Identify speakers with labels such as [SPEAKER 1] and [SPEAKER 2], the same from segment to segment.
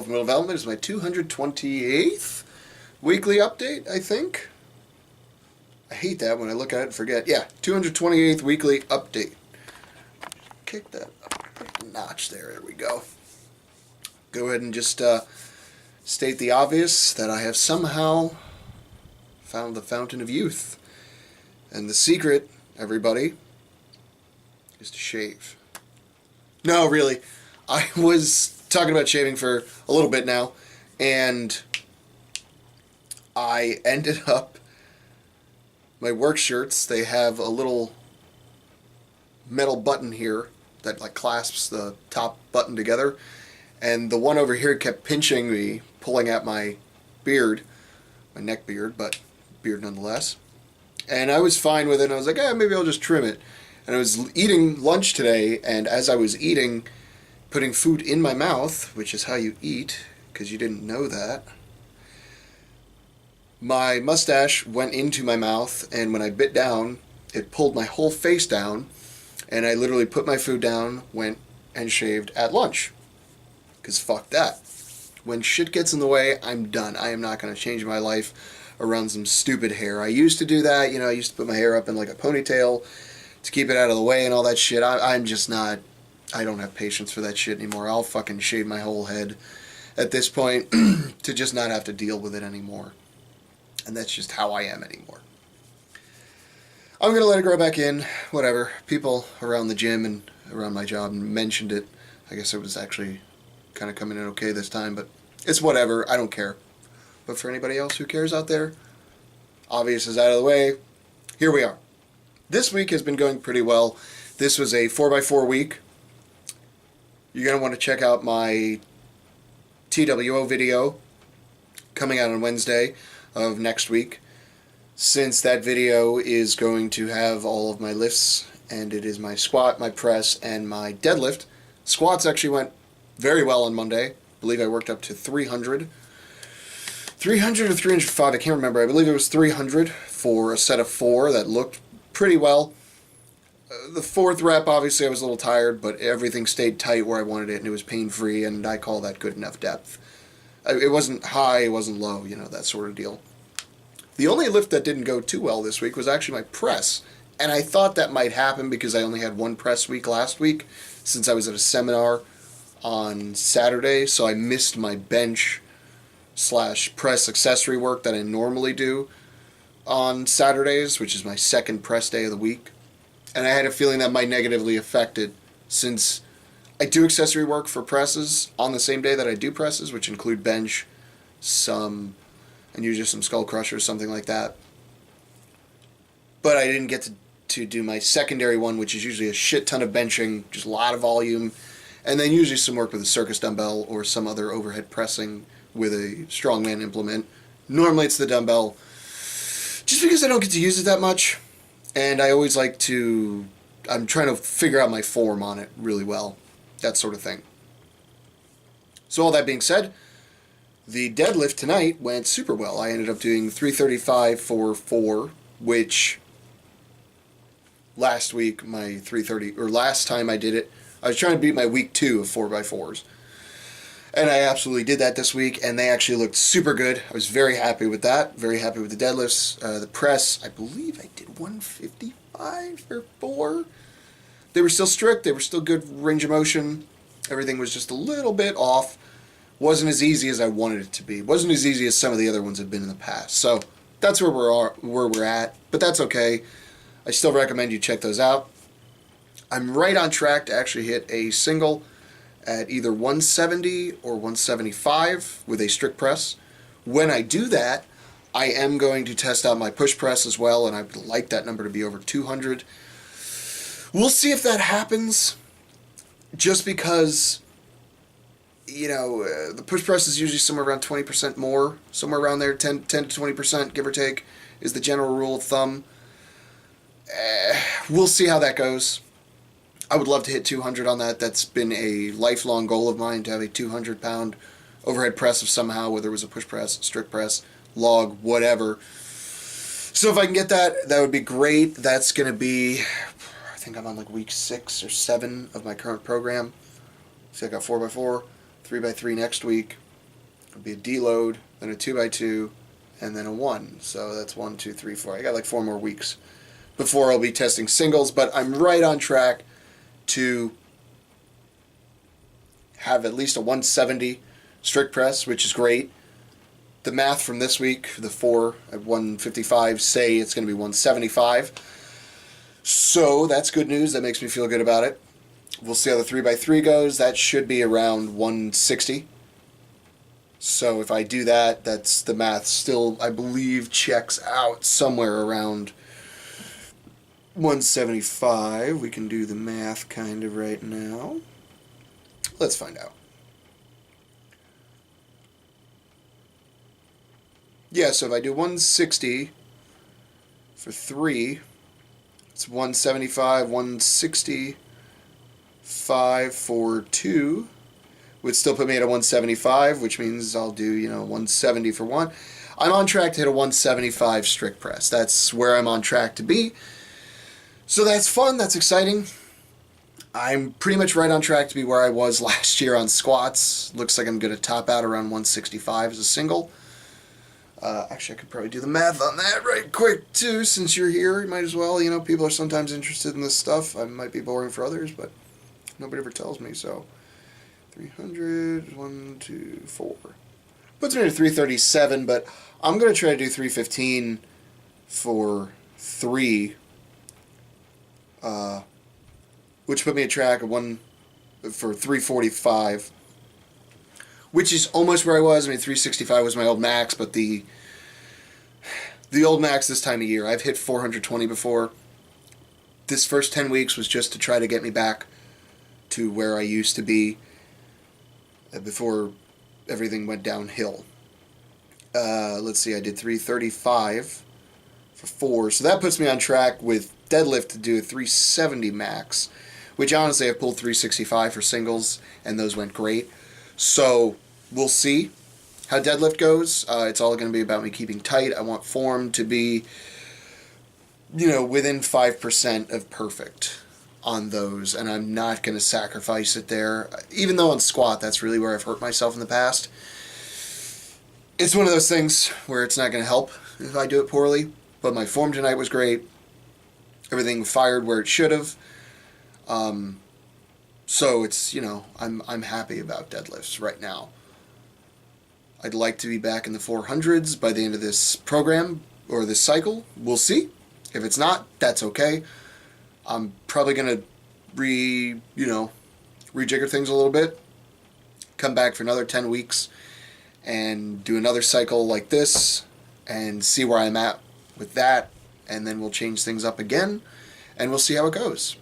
[SPEAKER 1] Self-Middle Development. It's my 228th weekly update, I think. I hate that when I look at it and forget. Yeah, 228th weekly update. Kick that up a notch there. There we go. Go ahead and just state the obvious that I have somehow found the fountain of youth. And the secret, everybody, is to shave. No, really. I was talking about shaving for a little bit now, and I ended up, my work shirts, they have a little metal button here that like clasps the top button together, and the one over here kept pinching me, pulling at my beard, my neck beard, but beard nonetheless. And I was fine with it, and I was like, maybe I'll just trim it. And I was eating lunch today, and as I was eating, putting food in my mouth, which is how you eat, because you didn't know that, my mustache went into my mouth, and when I bit down, it pulled my whole face down, and I literally put my food down, went and shaved at lunch. Because fuck that. When shit gets in the way, I'm done. I am not going to change my life around some stupid hair. I used to do that, I used to put my hair up in like a ponytail to keep it out of the way and all that shit. I'm just not, I don't have patience for that shit anymore. I'll fucking shave my whole head at this point to just not have to deal with it anymore. And that's just how I am anymore. I'm going to let it grow back in, whatever. People around the gym and around my job mentioned it. I guess it was actually kind of coming in okay this time, but it's whatever. I don't care. But for anybody else who cares out there, obvious is out of the way. Here we are. This week has been going pretty well. This was a 4x4 week. You're going to want to check out my TWO video coming out on Wednesday of next week, since that video is going to have all of my lifts, and it is my squat, my press, and my deadlift. Squats actually went very well on Monday. I believe I worked up to 300 or 305, I can't remember. I believe it was 300 for a set of 4 that looked pretty well. The 4th rep, obviously I was a little tired, but everything stayed tight where I wanted it, and it was pain-free, and I call that good enough depth. It wasn't high, it wasn't low, that sort of deal. The only lift that didn't go too well this week was actually my press, and I thought that might happen because I only had one press week last week, since I was at a seminar on Saturday, so I missed my bench / press accessory work that I normally do on Saturdays, which is my second press day of the week. And I had a feeling that might negatively affect it, since I do accessory work for presses on the same day that I do presses, which include bench, and usually some skull crushers, something like that. But I didn't get to do my secondary one, which is usually a shit ton of benching, just a lot of volume, and then usually some work with a circus dumbbell or some other overhead pressing with a strongman implement. Normally it's the dumbbell, just because I don't get to use it that much, and I always like to, I'm trying to figure out my form on it really well, that sort of thing. So all that being said, the deadlift tonight went super well. I ended up doing 335 for 4, which last week my 330, or last time I did it, I was trying to beat my week 2 of 4x4s. And I absolutely did that this week, and they actually looked super good. I was very happy with that, very happy with the deadlifts. The press, I believe I did 155 or 4. They were still strict, they were still good range of motion. Everything was just a little bit off. Wasn't as easy as I wanted it to be. Wasn't as easy as some of the other ones have been in the past. So that's where we're at, but that's okay. I still recommend you check those out. I'm right on track to actually hit a single at either 170 or 175 with a strict press. When I do that, I am going to test out my push press as well, and I would like that number to be over 200. We'll see if that happens, just because, the push press is usually somewhere around 20% more, somewhere around there, 10 to 20%, give or take, is the general rule of thumb. We'll see how that goes. I would love to hit 200 on that. That's been a lifelong goal of mine, to have a 200-pound overhead press of somehow, whether it was a push press, strict press, log, whatever. So if I can get that, that would be great. That's going to be, I think I'm on like week 6 or 7 of my current program. So I got 4x4, 3x3 next week. It'll be a deload, then a 2x2, and then a 1. So that's 1, 2, 3, 4. I got like 4 more weeks before I'll be testing singles, but I'm right on track to have at least a 170 strict press, which is great. The math from this week, the 4 at 155, say it's going to be 175. So that's good news. That makes me feel good about it. We'll see how the 3x3 goes. That should be around 160. So if I do that, that's the math still, I believe, checks out somewhere around 175. We can do the math kind of right now. Let's find out. Yeah, so if I do 160 for 3, it's 175, 165 for 2. Would still put me at a 175, which means I'll do, 170 for 1. I'm on track to hit a 175 strict press. That's where I'm on track to be. So that's fun. That's exciting. I'm pretty much right on track to be where I was last year on squats. Looks like I'm going to top out around 165 as a single. Actually, I could probably do the math on that right quick, too, since you're here. You might as well. People are sometimes interested in this stuff. I might be boring for others, but nobody ever tells me, so 300, 1, 2, 4. Puts me to 337, but I'm going to try to do 315 for 3, which put me a track of 345, which is almost where I was. 365 was my old max, but the old max this time of year, I've hit 420 before. This first 10 weeks was just to try to get me back to where I used to be before everything went downhill. Let's see, I did 335 for 4, so that puts me on track with deadlift to do a 370 max, which honestly I've pulled 365 for singles, and those went great. So we'll see how deadlift goes. It's all going to be about me keeping tight. I want form to be, within 5% of perfect on those, and I'm not going to sacrifice it there. Even though on squat, that's really where I've hurt myself in the past. It's one of those things where it's not going to help if I do it poorly, but my form tonight was great. Everything fired where it should have. So it's, I'm happy about deadlifts right now. I'd like to be back in the 400s by the end of this program or this cycle. We'll see. If it's not, that's okay. I'm probably going to rejigger things a little bit, come back for another 10 weeks and do another cycle like this and see where I'm at with that, and then we'll change things up again and we'll see how it goes.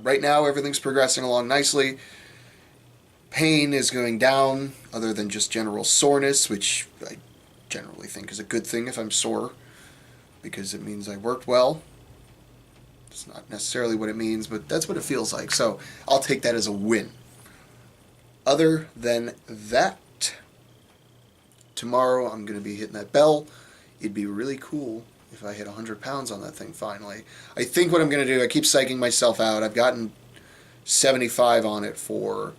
[SPEAKER 1] Right now, everything's progressing along nicely. Pain is going down, other than just general soreness, which I generally think is a good thing if I'm sore, because it means I worked well. It's not necessarily what it means, but that's what it feels like, so I'll take that as a win. Other than that, tomorrow I'm going to be hitting that bell. It'd be really cool if I hit 100 pounds on that thing finally. I think what I'm going to do, I keep psyching myself out. I've gotten 75 on it for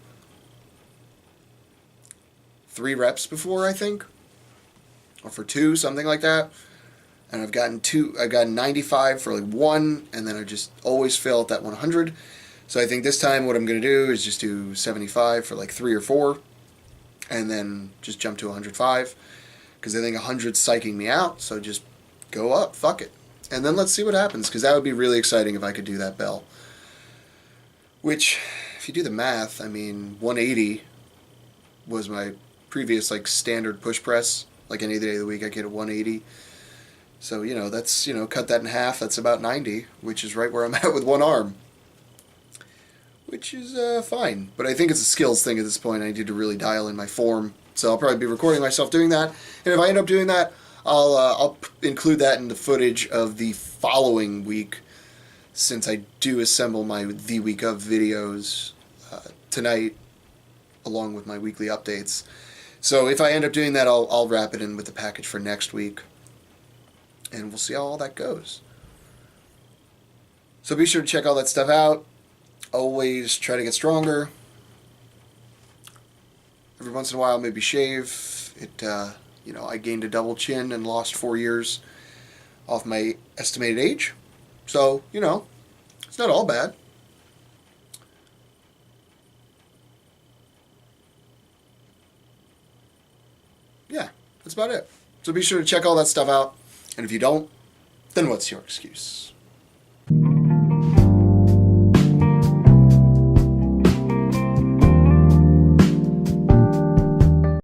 [SPEAKER 1] 3 reps before, I think. Or for 2, something like that. And I've gotten 95 for like 1, and then I just always fail at that 100. So I think this time what I'm going to do is just do 75 for like 3 or 4, and then just jump to 105. Because I think 100's psyching me out, so just go up, fuck it. And then let's see what happens, because that would be really exciting if I could do that bell. Which, if you do the math, 180 was my previous standard push press. Like any day of the week I get a 180. So, that's, cut that in half, that's about 90, which is right where I'm at with one arm. Which is fine. But I think it's a skills thing at this point. I need to really dial in my form. So I'll probably be recording myself doing that. And if I end up doing that, I'll include that in the footage of the following week, since I do assemble my The Week Of videos tonight, along with my weekly updates. So if I end up doing that, I'll wrap it in with the package for next week. And we'll see how all that goes. So be sure to check all that stuff out. Always try to get stronger. Every once in a while, maybe shave. I gained a double chin and lost 4 years off my estimated age. So, it's not all bad. Yeah, that's about it. So be sure to check all that stuff out. And if you don't, then what's your excuse?